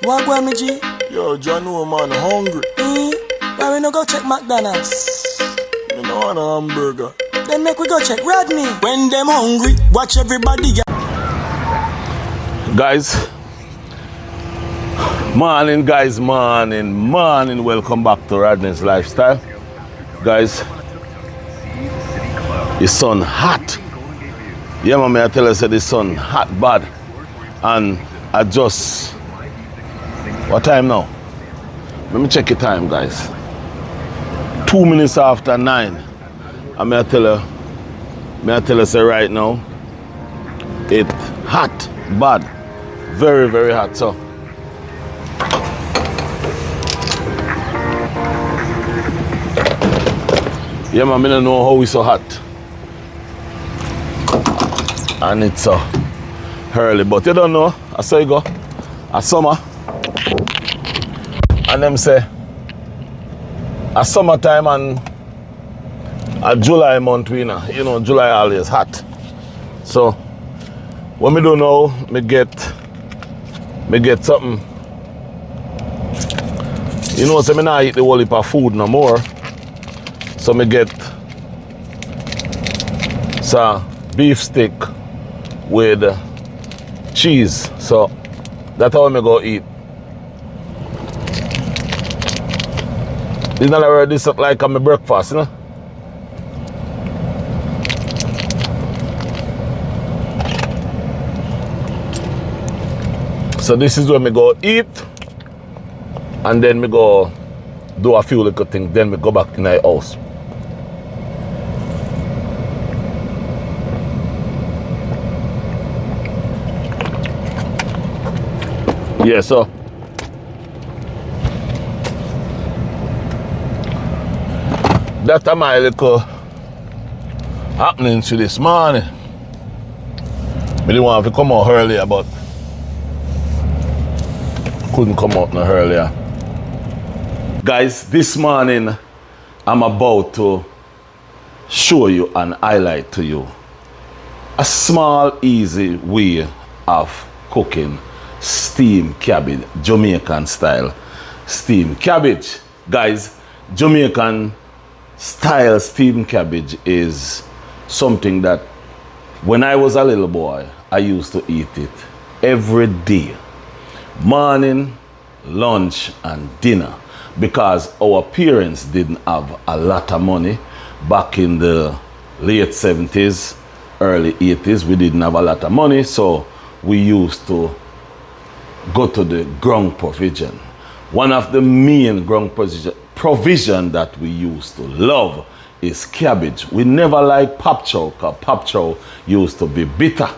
What go me G? Yo, John, no man, hungry. Why we no go check McDonald's? Me no want a hamburger. Then make we go check Rodney. When them hungry, watch everybody. Guys, morning, welcome back to Rodney's Lifestyle. Guys, the sun hot. Yeah, man, I tell you, say the sun hot bad. And I just, what time now? Let me check the time, guys. 2 minutes after 9. And I tell you, say right now, it hot, bad. Very, very hot, so. Yeah, man, I don't know how it's so hot. And it's early, but you don't know, I saw you go, a summer. And them say, a summertime and a July month, you know, July always hot. So, what me do now, me get something. You know, so me not eat the whole heap of food no more. So me get some beef stick with cheese. So that's how me go eat. This not already this up like my breakfast, you know? So this is where me go eat, and then me go do a few little things, then me go back in the house. Yeah, so that's my little happening to this morning. I didn't want to come out earlier, but couldn't come out no earlier. Guys, this morning I'm about to show you and highlight to you a small, easy way of cooking steamed cabbage, Jamaican style steamed cabbage. Guys, Jamaican style steamed cabbage is something that when I was a little boy, I used to eat it every day. Morning, lunch, and dinner, because our parents didn't have a lot of money back in the late 70s, early 80s. We didn't have a lot of money, so we used to go to the ground provision. One of the main ground provision that we used to love is cabbage. We never liked pop chow, because pop chow used to be bitter.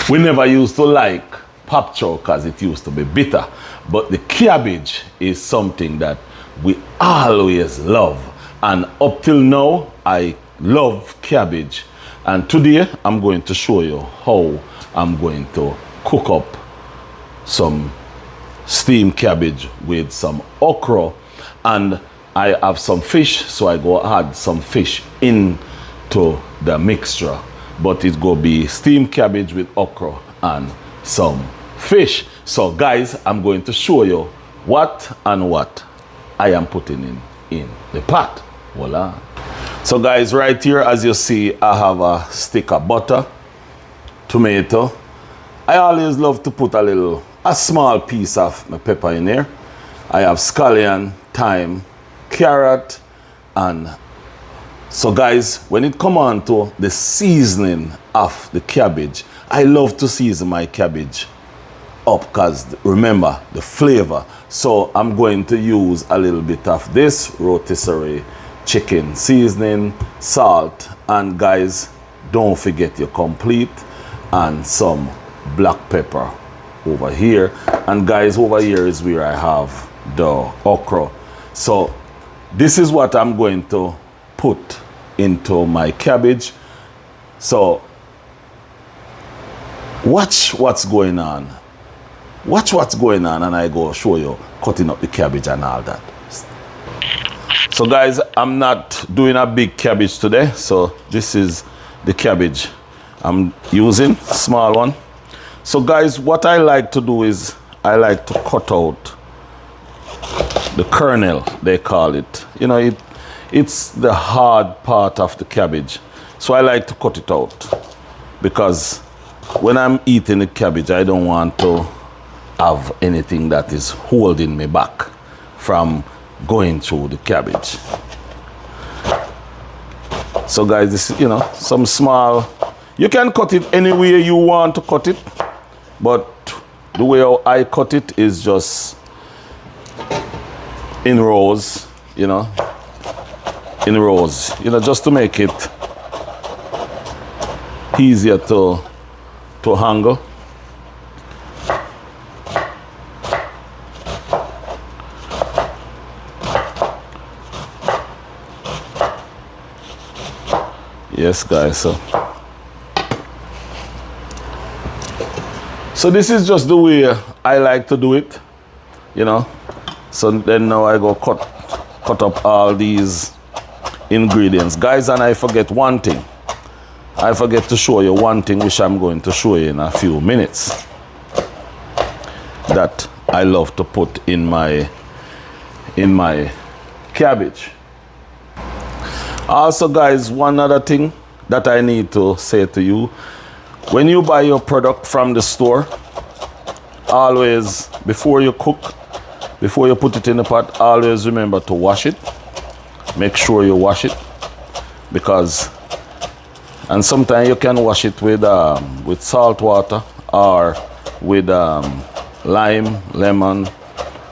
We never used to like pop chow because it used to be bitter. But the cabbage is something that we always love. And up till now, I love cabbage. And today, I'm going to show you how I'm going to cook up some steamed cabbage with some okra. And I have some fish, so I go add some fish into the mixture. But it's going to be steamed cabbage with okra and some fish. So guys, I'm going to show you what I am putting in the pot. Voila. So guys, right here, as you see, I have a stick of butter, tomato. I always love to put a small piece of my pepper in here. I have scallion, thyme, carrot, and so guys, when it comes on to the seasoning of the cabbage, I love to season my cabbage up because remember the flavor. So I'm going to use a little bit of this rotisserie chicken seasoning, salt, and guys, don't forget your complete and some black pepper over here. And guys, over here is where I have the okra. So this is what I'm going to put into my cabbage. So watch what's going on. Watch what's going on, and I go show you cutting up the cabbage and all that. So guys, I'm not doing a big cabbage today. So this is the cabbage I'm using, small one. So guys, what I like to do is I like to cut out the kernel, they call it. You know, it's the hard part of the cabbage. So I like to cut it out because when I'm eating the cabbage, I don't want to have anything that is holding me back from going through the cabbage. So guys, this is, you know, some small, you can cut it any way you want to cut it, but the way I cut it is just in rows, you know, just to make it easier to handle. Yes, guys, so this is just the way I like to do it, you know. So then now I go cut up all these ingredients, guys. And I forget one thing. I forget to show you one thing, which I'm going to show you in a few minutes, that I love to put in my cabbage. Also, guys, one other thing that I need to say to you: when you buy your product from the store, always, before you cook, before you put it in the pot, always remember to wash it. Make sure you wash it, because, and sometimes you can wash it with salt water or with lime, lemon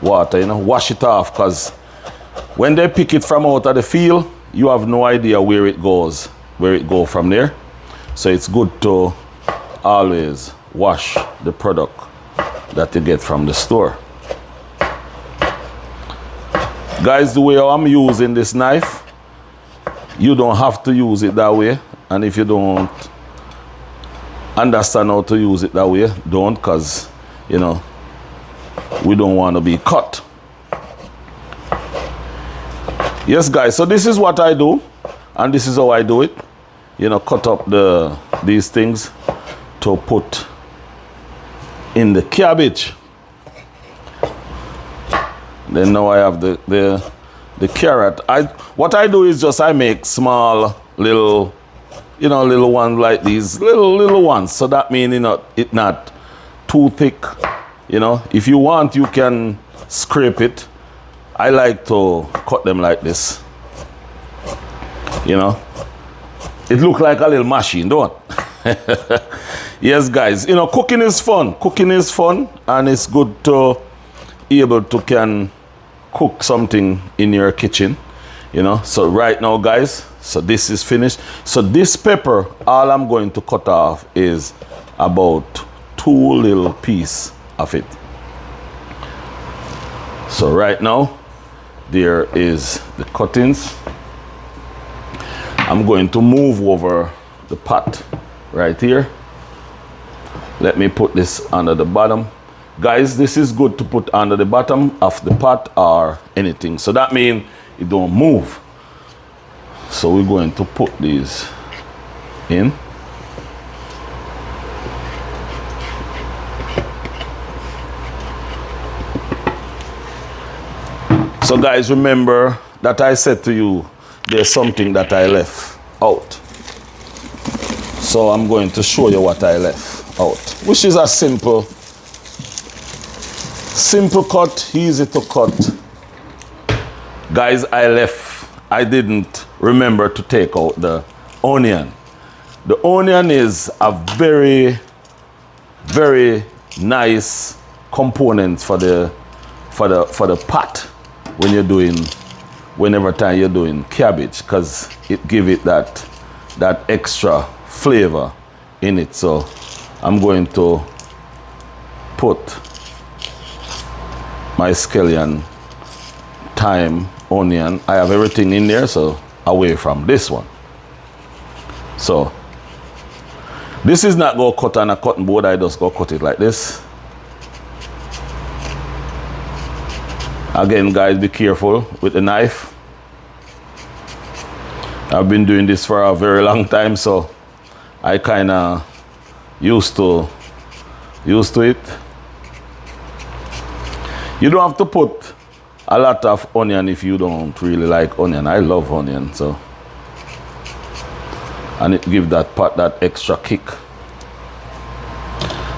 water, you know. Wash it off, because when they pick it from out of the field, you have no idea where it goes from there. So it's good to always wash the product that you get from the store. Guys, the way I'm using this knife, you don't have to use it that way. And if you don't understand how to use it that way, don't, because, you know, we don't want to be cut. Yes, guys, so this is what I do, and this is how I do it. You know, cut up these things to put in the cabbage. Then now I have the carrot. What I do is just I make small little, you know, little ones like these, little ones. So that means, you know, it's not too thick. You know, if you want, you can scrape it. I like to cut them like this. You know, it look like a little machine, don't it? Yes, guys, you know, cooking is fun. Cooking is fun, and it's good to be able to can cook something in your kitchen, you know. So right now, guys, so this is finished. So this pepper, all I'm going to cut off is about 2 little pieces of it. So right now, there is the cuttings. I'm going to move over the pot right here. Let me put this under the bottom. Guys, this is good to put under the bottom of the pot or anything. So that means it don't move. So we're going to put these in. So guys, remember that I said to you, there's something that I left out. So I'm going to show you what I left out, which is a simple cut, easy to cut. Guys, I didn't remember to take out the onion. The onion is a very, very nice component for the pot whenever time you're doing cabbage, because it give it that extra flavor in it. So I'm going to put my scallion, thyme, onion. I have everything in there, so away from this one. So this is not go cut on a cutting board. I just go cut it like this. Again, guys, be careful with the knife. I've been doing this for a very long time, so I kind of used to it. You don't have to put a lot of onion if you don't really like onion. I love onion, so. And it gives that pot that extra kick.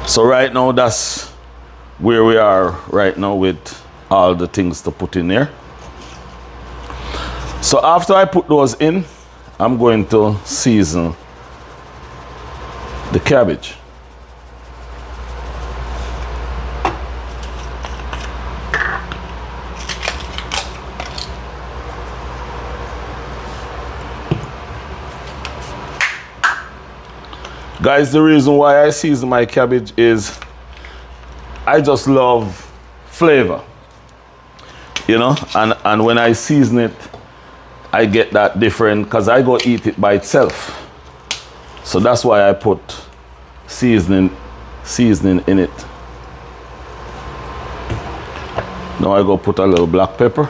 So right now, that's where we are right now with all the things to put in there. So after I put those in, I'm going to season the cabbage. Guys, the reason why I season my cabbage is I just love flavor, you know, and when I season it, I get that different, because I go eat it by itself. So that's why I put seasoning in it. Now I go put a little black pepper.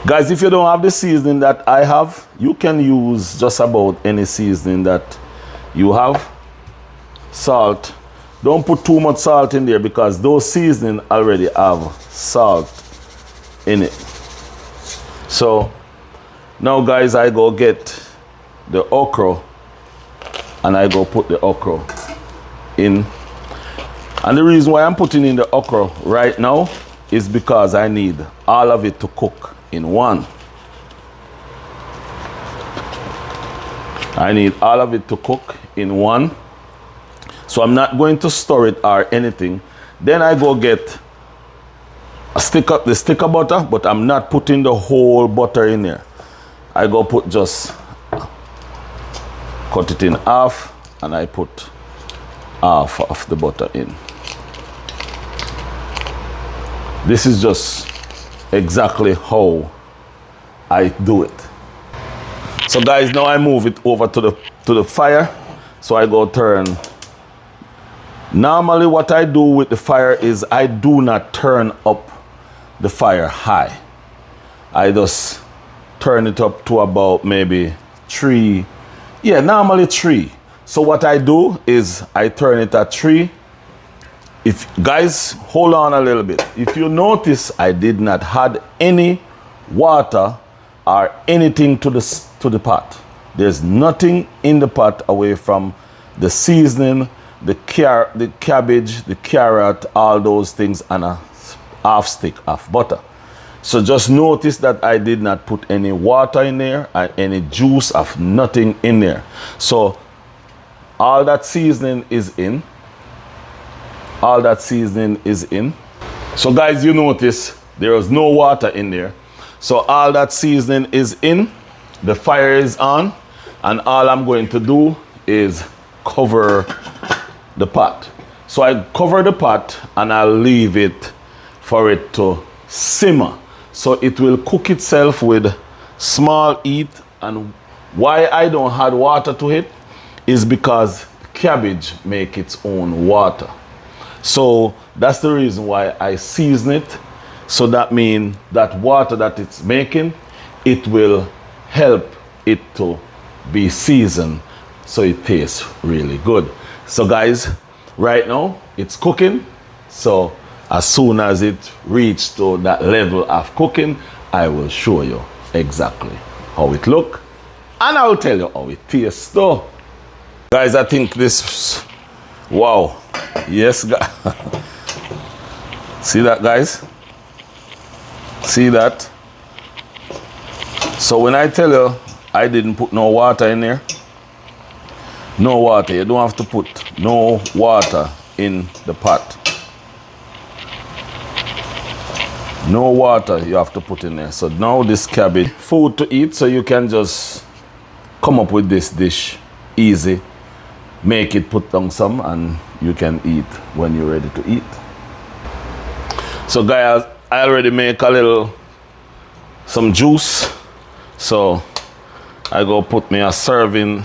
Guys, if you don't have the seasoning that I have, you can use just about any seasoning that you have. Salt. Don't put too much salt in there because those seasoning already have salt in it. So now guys, I go get the okra and I go put the okra in. And the reason why I'm putting in the okra right now is because I need all of it to cook in one. I need all of it to cook in one. So I'm not going to stir it or anything. Then I go get the stick of butter, but I'm not putting the whole butter in there. I go put just, cut it in half, and I put half of the butter in. This is just exactly how I do it. So guys, now I move it over to the fire. So I go turn. Normally what I do with the fire is I do not turn up the fire high. I just turn it up to about maybe 3. Yeah, normally 3. So what I do is I turn it at 3. If guys, hold on a little bit. If you notice, I did not add any water or anything to the pot. There's nothing in the pot away from the seasoning, the cabbage, the carrot, all those things, and a half stick of butter. So just notice that I did not put any water in there and any juice of nothing in there. So all that seasoning is in. All that seasoning is in. So guys, you notice there is no water in there. So all that seasoning is in. The fire is on. And all I'm going to do is cover the pot. So I cover the pot and I'll leave it for it to simmer. So it will cook itself with small heat. And why I don't add water to it is because cabbage make its own water. So that's the reason why I season it. So that means that water that it's making, it will help it to be seasoned so it tastes really good. So guys, right now it's cooking. So as soon as it reaches to that level of cooking, I will show you exactly how it look, and I will tell you how it tastes though. Guys, I think this, wow, yes, see that guys? See that? So when I tell you I didn't put no water in there, no water, you don't have to put no water in the pot. No water you have to put in there. So now this cabbage, food to eat, so you can just come up with this dish easy. Make it, put down some, and you can eat when you're ready to eat. So guys, I already make some juice. So I go put me a serving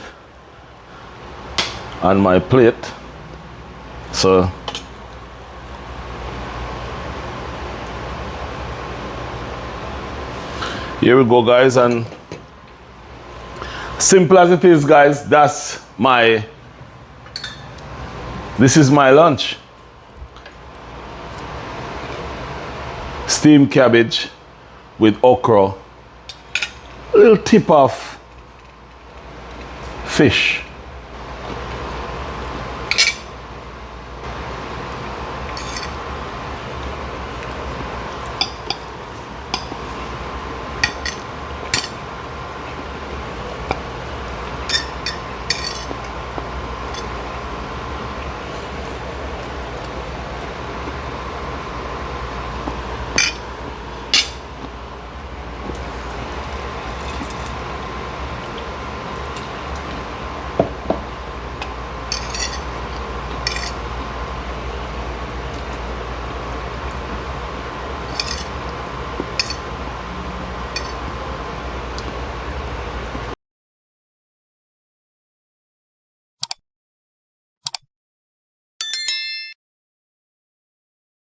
on my plate. So here we go guys, and simple as it is guys, this is my lunch. steamed cabbage with okra, a little tip of fish.